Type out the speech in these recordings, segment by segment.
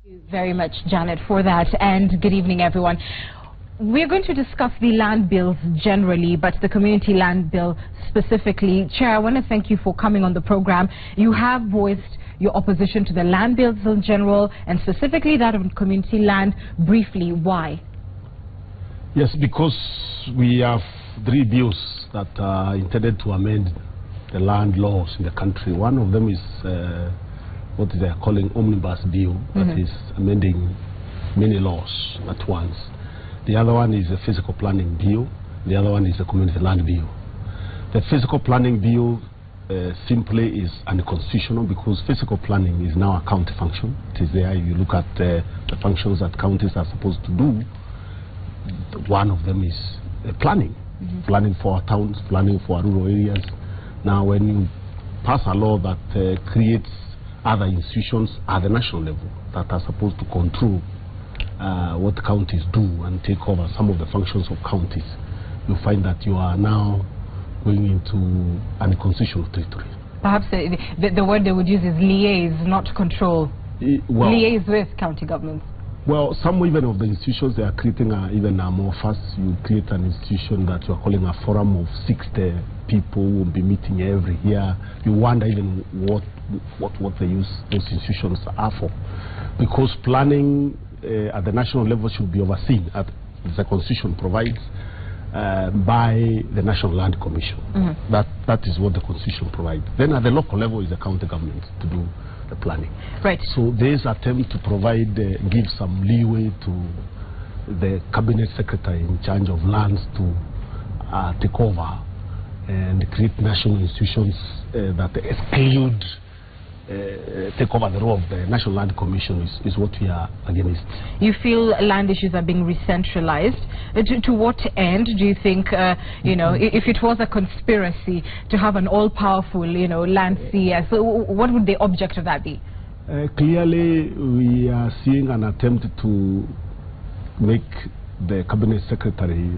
Thank you very much, Janet, for that, and good evening, everyone. We're going to discuss the land bills generally, but the community land bill specifically. Chair, I want to thank you for coming on the program. You have voiced your opposition to the land bills in general, and specifically that of community land. Briefly, why? Yes, because we have 3 bills that are intended to amend the land laws in the country. One of them is what they are calling omnibus bill, that is amending many laws at once. The other one is a physical planning bill. The other one is a community land bill. The physical planning bill simply is unconstitutional because physical planning is now a county function. It is there. You look at the functions that counties are supposed to do. One of them is planning. Planning for our towns, planning for our rural areas. Now, when you pass a law that creates other institutions at the national level that are supposed to control what counties do and take over some of the functions of counties, you find that you are now going into unconstitutional territory. Perhaps the word they would use is liaise, not control. Liaise with county governments. Well, some even of the institutions they are creating even more fast. You create an institution that you are calling a forum of 60 people who will be meeting every year. You wonder even what they use those institutions are for, because planning at the national level should be overseen, as the Constitution provides, by the National Land Commission. That is what the Constitution provides. Then at the local level is the county government to do the planning. Right. So there's attempt to provide, give some leeway to the cabinet secretary in charge of lands to take over and create national institutions that exclude, take over the role of the National Land Commission is what we are against. You feel land issues are being re-centralized. To what end do you think, if it was a conspiracy to have an all-powerful, land CS, what would the object of that be? Clearly, we are seeing an attempt to make the cabinet secretary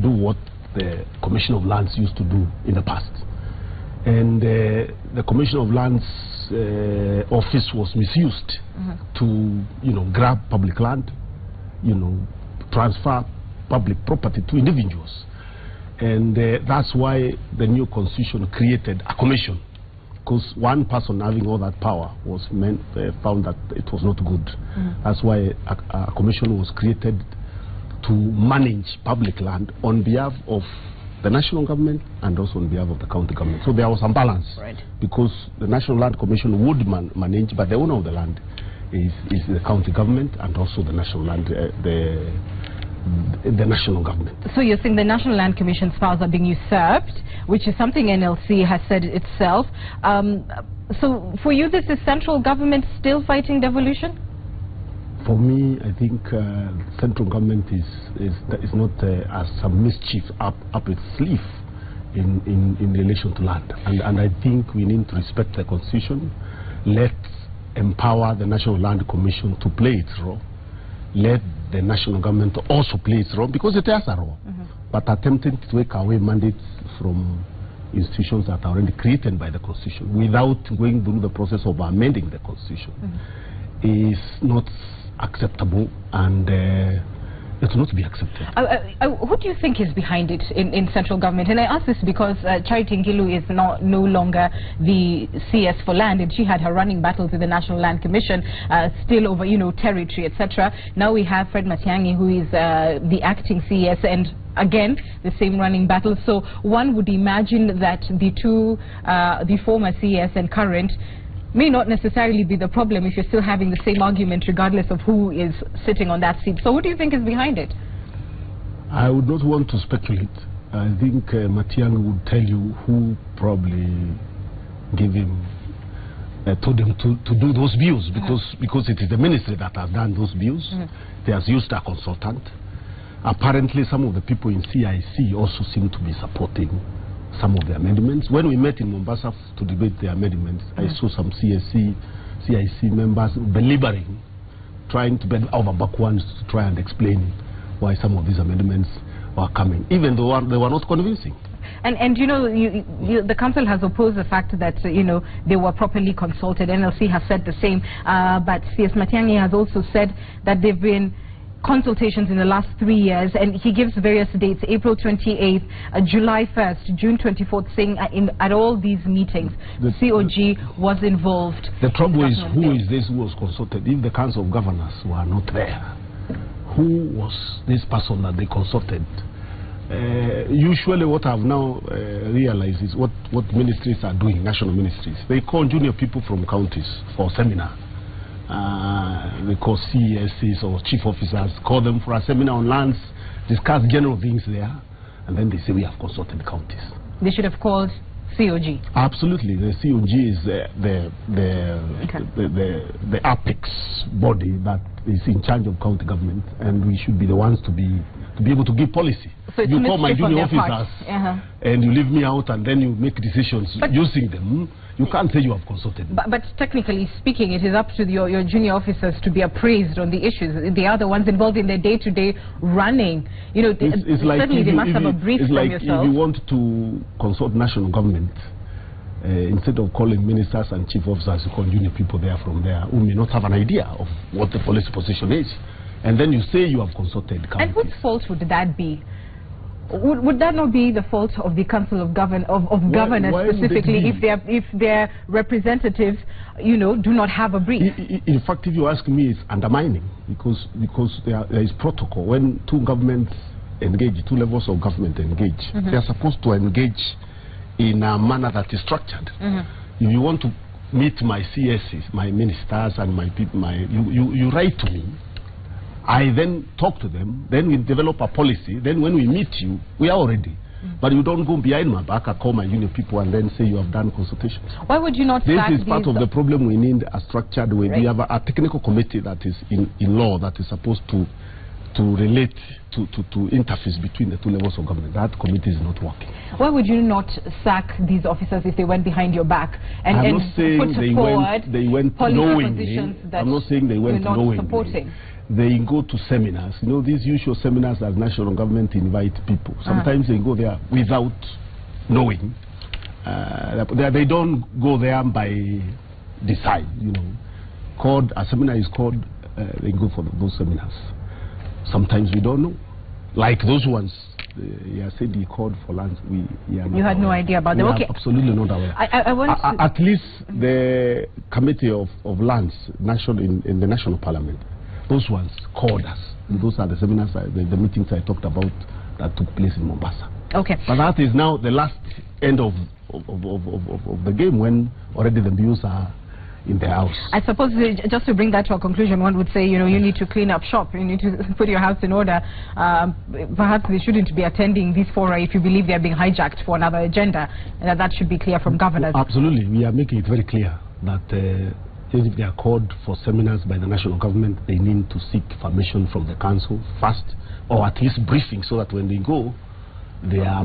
do what the Commission of Lands used to do in the past. And the Commission of Lands office was misused to, grab public land, transfer public property to individuals. And that's why the new constitution created a commission, because one person having all that power was found that it was not good. That's why a commission was created to manage public land on behalf of the national government and also on behalf of the county government. So there was some balance, because the National Land Commission would manage, but the owner of the land is the county government and also the national land, the national government. So you're saying the National Land Commission's powers are being usurped, which is something NLC has said itself. So for you, this is central government still fighting devolution? For me, I think central government is not as some mischief up its sleeve in relation to land, and I think we need to respect the Constitution. Let's empower the National Land Commission to play its role. Let the national government also play its role, because it has a role. But attempting to take away mandates from institutions that are already created by the Constitution without going through the process of amending the Constitution is not acceptable, and it's not to be accepted. Who do you think is behind it in central government? And I ask this because Charity Ngilu is no longer the CS for land, and she had her running battles with the National Land Commission, still over territory, etc. Now we have Fred Matiang'i, who is the acting CS, and again the same running battle. So one would imagine that the two, the former CS and current, may not necessarily be the problem if you're still having the same argument regardless of who is sitting on that seat. So what do you think is behind it? I would not want to speculate. I think Matiang'i would tell you who probably gave him, told him to do those views, because it is the ministry that has done those views. They has used a consultant. Apparently some of the people in CIC also seem to be supporting some of the amendments. When we met in Mombasa to debate the amendments, I saw some CIC members belaboring, trying to bend over backwards to try and explain why some of these amendments were coming, even though they were not convincing. And you know, the council has opposed the fact that, you know, they were properly consulted. NLC has said the same. But CS Matiang'i has also said that they've been consultations in the last 3 years, and he gives various dates: April 28th, July 1st, June 24th, saying at all these meetings the COG was involved. The trouble is, who is this who was consulted? If the Council of Governors were not there, who was this person that they consulted? Usually what I've now realized is what ministries are doing, national ministries. They call junior people from counties for seminar. They call CESs or chief officers, call them for a seminar on lands, discuss general things there, and then they say we have consulted the counties. They should have called COG. Absolutely, the COG is the apex body that is in charge of county government, and we should be the ones to be able to give policy. So you call my junior officers and you leave me out, and then you make decisions using them. You can't say you have consulted. But technically speaking, it is up to your junior officers to be appraised on the issues. They are the ones involved in their day-to-day running. You know, it's like certainly they must have a brief from yourself. If you want to consult national government, instead of calling ministers and chief officers, you call junior people there from there who may not have an idea of what the policy position is. And then you say you have consulted counties. And whose fault would that be? Would that not be the fault of the Council of Governors specifically, if their representatives, you know, do not have a brief? In fact, if you ask me, it's undermining, because there is protocol. When two governments engage, two levels of government engage, they are supposed to engage in a manner that is structured. If you want to meet my CSs, my ministers, and my people, you write to me. I then talk to them, then we develop a policy, then when we meet you, we are already. But you don't go behind my back, I call my junior people and then say you have done consultations. Why would you not? This is part of the problem. We need a structured way. We have a technical committee that is in law that is supposed to relate to interface between the two levels of government. That committee is not working. Why would you not sack these officers if they went behind your back and put forward they went knowingly? I'm not saying they went knowingly. Supporting. They go to seminars. You know, these usual seminars that national government invite people. Sometimes they go there without knowing. They don't go there by design. You know, a seminar is called. They go for those seminars. Sometimes we don't know. Like those ones, said he called for lands. You had no idea about them. Okay, absolutely not aware. At least the Committee of Lands, in the National Parliament. Those ones called us. And those are the seminars, the meetings I talked about that took place in Mombasa. Okay. But that is now the last end of the game, when already the views are in the house. I suppose just to bring that to a conclusion, one would say, you know, you need to clean up shop. You need to put your house in order. Perhaps they shouldn't be attending these fora if you believe they are being hijacked for another agenda. And that should be clear from governors. Absolutely. We are making it very clear that if they are called for seminars by the national government, they need to seek permission from the council first, or at least briefing, so that when they go, they are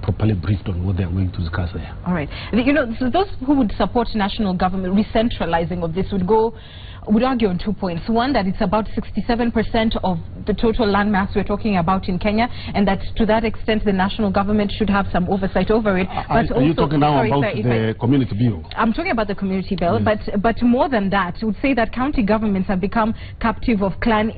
properly briefed on what they are going to discuss there. All right. You know, so those who would support national government recentralizing of this would argue on 2 points. One, that it's about 67% of the total land mass we're talking about in Kenya, and that to that extent the national government should have some oversight over it. But are you talking now about the community bill? I'm talking about the community bill, yes. But more than that, I would say that county governments have become captive of clan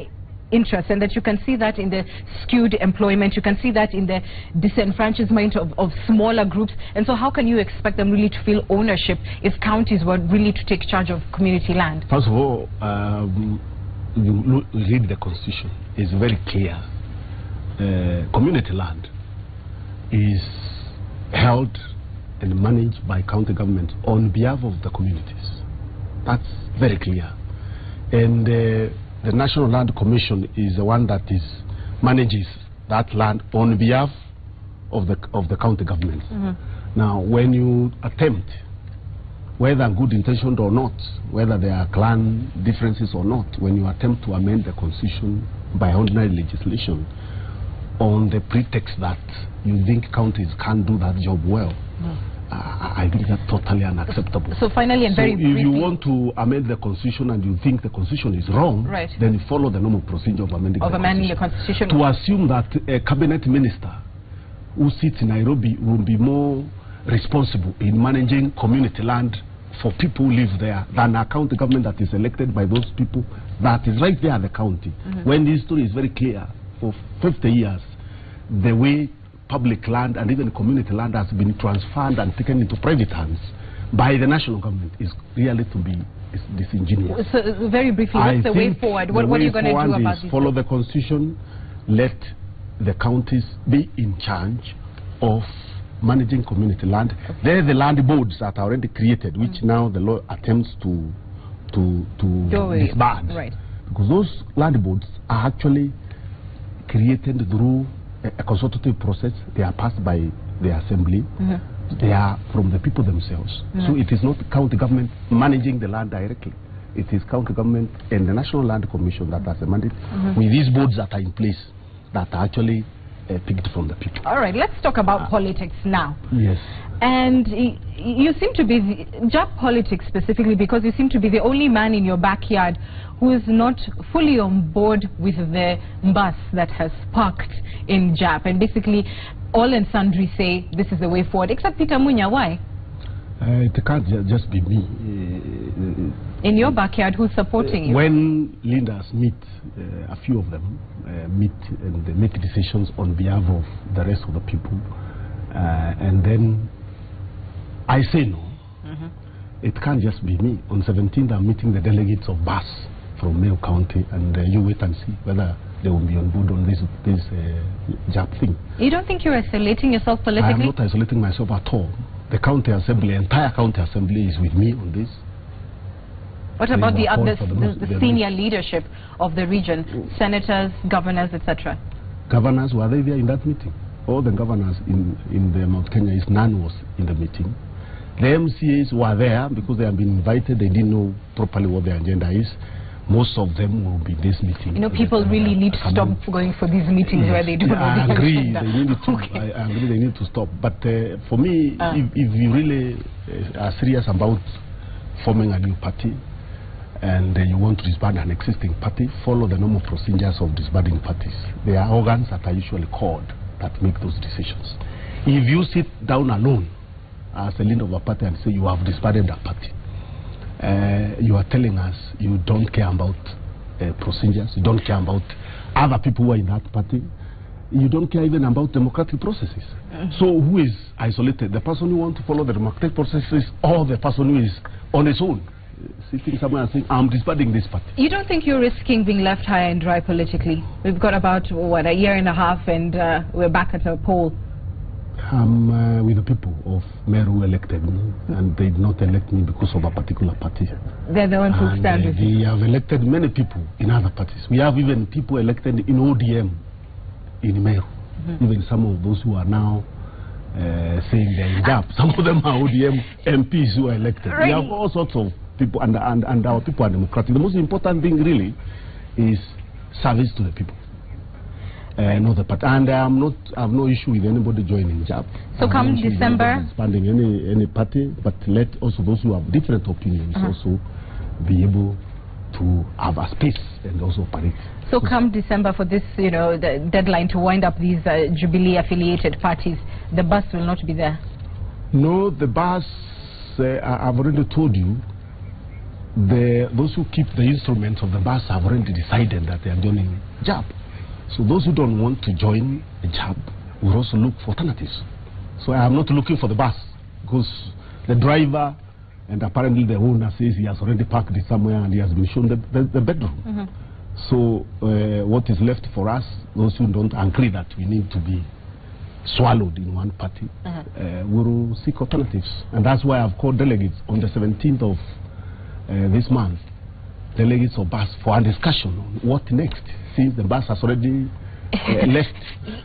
interest, and that you can see that in the skewed employment, you can see that in the disenfranchisement of smaller groups. And so how can you expect them really to feel ownership if counties were really to take charge of community land? First of all, you read the constitution, it's very clear. Community land is held and managed by county government on behalf of the communities. That's very clear. And the National Land Commission is the one that manages that land on behalf of the county governments. Now, when you attempt, whether good intentioned or not, whether there are clan differences or not, when you attempt to amend the constitution by ordinary legislation on the pretext that you think counties can't do that job well, I think that's totally unacceptable. So finally, and very briefly, if you want to amend the constitution and you think the constitution is wrong, then you follow the normal procedure of amending the constitution. To assume that a cabinet minister who sits in Nairobi will be more responsible in managing community land for people who live there than a county government that is elected by those people that is right there at the county. When the history is very clear, for 50 years, the way public land and even community land has been transferred and taken into private hands by the national government is really to be disingenuous. So very briefly, what's the way forward? What are you going to do about this? Follow the constitution, let the counties be in charge of managing community land. There are the land boards that are already created, which now the law attempts to disband. Right. Because those land boards are actually created through a consultative process. They are passed by the assembly. They are from the people themselves. So it is not county government managing the land directly. It is county government and the National Land Commission that has a mandate with these boards that are in place that are actually picked from the people. All right, let's talk about politics now. Yes. And you seem to be, JAP politics specifically, because you seem to be the only man in your backyard who is not fully on board with the bus that has parked in JAP. And basically, all and sundry say this is the way forward, except Peter Munya. Why? It can't just be me. In your backyard, who's supporting you? When leaders meet, a few of them meet and they make decisions on behalf of the rest of the people, and then I say no. It can't just be me. On 17th, I'm meeting the delegates of BAS from Mayo County, and you wait and see whether they will be on board on this JAP thing. You don't think you're isolating yourself politically? I'm not isolating myself at all. The county assembly, entire county assembly is with me on this. What about the senior leadership of the region, senators, governors, etc.? Governors, were they there in that meeting? All the governors in the Mount Kenya, none was in the meeting. The MCAs were there because they have been invited. They didn't know properly what the agenda is. Most of them will be this meeting. You know, people really need to stop going for these meetings where they don't know the agree. agenda. They need to. Okay. I agree. They need to stop. But for me, if you really are serious about forming a new party and you want to disband an existing party, follow the normal procedures of disbanding parties. There are organs that are usually called that make those decisions. If you sit down alone as a leader of a party and say you have disbanded a party, you are telling us you don't care about procedures, you don't care about other people who are in that party, you don't care even about democratic processes. So who is isolated? The person who wants to follow the democratic processes, or the person who is on his own, sitting somewhere and saying, I'm disbanding this party? You don't think you're risking being left high and dry politically? We've got about, what, a year and a half, and we're back at a poll. I'm with the people of Meru who elected me, and they did not elect me because of a particular party. They're the ones who stand with you. They have elected many people in other parties. We have even people elected in ODM in Meru. Even some of those who are now saying they're in JAP. Some of them are ODM MPs who are elected. We have all sorts of people, and our people are democratic. The most important thing really is service to the people. Not the party. And I have no issue with anybody joining JAP. So come December, expanding any party, but let also those who have different opinions also be able to have a space and also operate. So come December, for this, you know, the deadline to wind up these Jubilee affiliated parties, the bus will not be there? No, the bus, I've already told you, those who keep the instruments of the bus have already decided that they are joining JAP. So those who don't want to join the JAP will also look for alternatives. So I am not looking for the bus, because the driver and apparently the owner says he has already parked it somewhere and he has been shown the bedroom. So what is left for us, those who don't agree that we need to be swallowed in one party, we will seek alternatives. And that's why I've called delegates on the 17th of this month, delegates of BAS, for a discussion on what next, since the BAS has already left.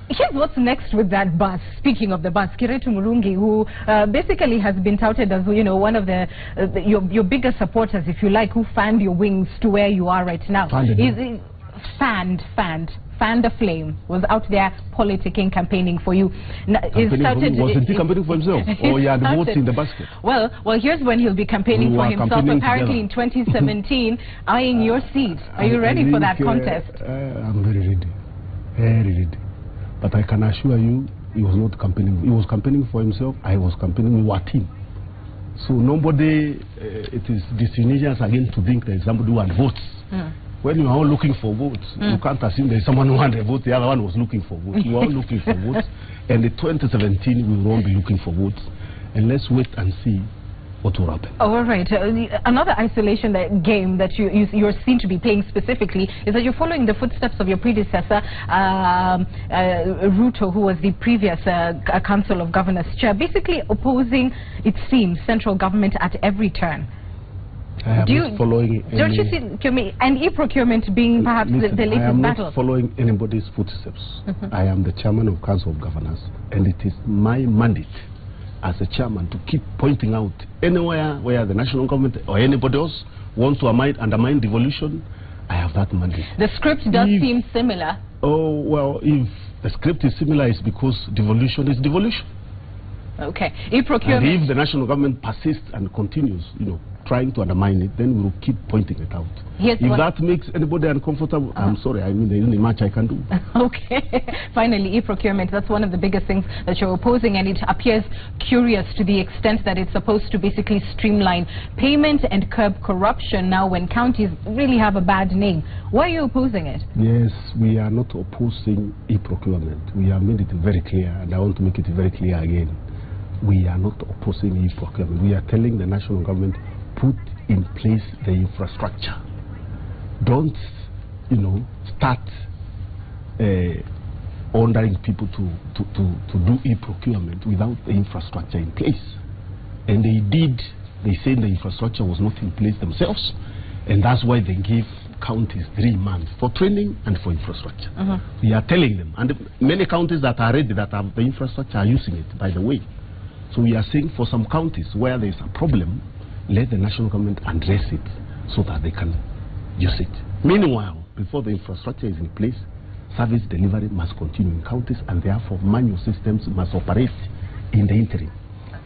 Here's what's next with that bus. Speaking of the bus, Kiretu Murungi, who basically has been touted as, you know, one of your biggest supporters, if you like, who fanned your wings to where you are right now. Fanned the flame, was out there politicking, campaigning for you. Wasn't he campaigning for himself? Or he had votes in the basket? Well, here's when he'll be campaigning for himself, apparently in 2017, eyeing your seat. Are you ready for that contest? I'm very ready. Very ready. But I can assure you, He was not campaigning. He was campaigning for himself. I was campaigning with our team. So nobody, it is disingenuous again to think there is somebody who had votes. When you are all looking for votes, you can't assume there is someone who had a vote, the other one was looking for votes. We were all looking for votes. And in 2017, we will all be looking for votes. And let's wait and see what will happen. Oh, all right. Another isolation game that you're seen to be playing specifically is that you're following the footsteps of your predecessor, Ruto, who was the previous Council of Governors chair, basically opposing, it seems, central government at every turn. I am not following don't you see, and e-procurement being perhaps the latest battle? I am not following anybody's footsteps. I am the chairman of Council of Governors, and it is my mandate as a chairman to keep pointing out anywhere where the national government or anybody else wants to undermine devolution. I have that mandate. The script does seem similar. Oh, well, if the script is similar, it's because devolution is devolution. Okay. E-procurement. And if the national government persists and continues, trying to undermine it, then we will keep pointing it out. If that makes anybody uncomfortable, I'm sorry, I mean, there isn't much I can do. Okay. Finally, e-procurement, that's one of the biggest things that you're opposing, and it appears curious to the extent that it's supposed to basically streamline payment and curb corruption now when counties really have a bad name. Why are you opposing it? Yes, we are not opposing e-procurement. We have made it very clear, and I want to make it very clear again. We are not opposing e-procurement. We are telling the national government, put in place the infrastructure. Don't, start ordering people to do e-procurement without the infrastructure in place. And they said the infrastructure was not in place themselves, and that's why they give counties 3 months for training and for infrastructure. We are telling them, and many counties that are ready, that have the infrastructure, are using it, by the way. So we are saying for some counties where there is a problem, let the national government address it so that they can use it. Meanwhile, before the infrastructure is in place, service delivery must continue in counties, and therefore manual systems must operate in the interim.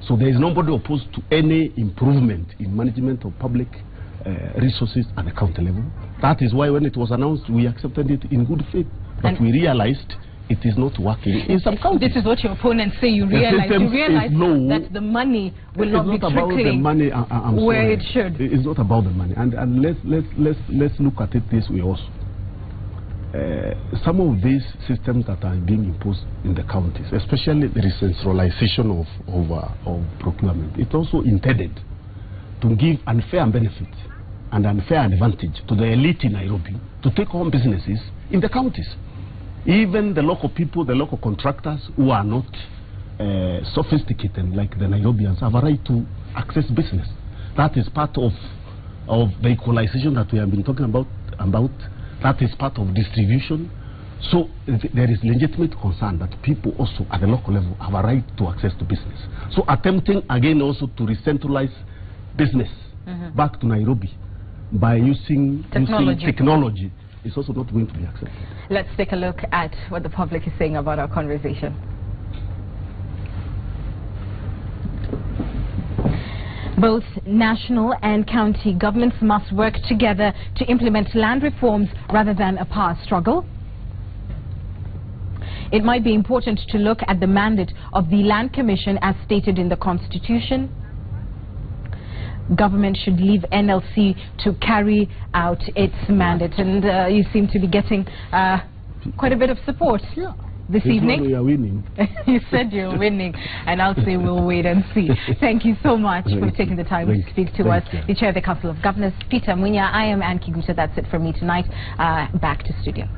So there is nobody opposed to any improvement in management of public resources at the county level. That is why when it was announced, we accepted it in good faith. But we realized it is not working in some counties. This is what your opponents say. You realize that the money will not be trickling where it should. It's not about the money. And let's look at it this way also. Some of these systems that are being imposed in the counties, especially the decentralization of procurement, it's also intended to give unfair benefits and unfair advantage to the elite in Nairobi to take home businesses in the counties. Even the local people, the local contractors who are not sophisticated like the Nairobians have a right to access business. That is part of the equalization that we have been talking about. That is part of distribution. So there is legitimate concern that people also at the local level have a right to access to business. So attempting again also to re-centralize business back to Nairobi by using technology is also not going to be accepted. Let's take a look at what the public is saying about our conversation. Both national and county governments must work together to implement land reforms rather than a power struggle. It might be important to look at the mandate of the Land Commission as stated in the Constitution. Government should leave NLC to carry out its mandate, and you seem to be getting quite a bit of support this evening. We are winning. You said you're winning, and I'll say we'll wait and see. Thank you so much for taking the time to speak to us. The Chair of the Council of Governors, Peter Munya. I am Ann Kiguta. That's it from me tonight. Back to studio.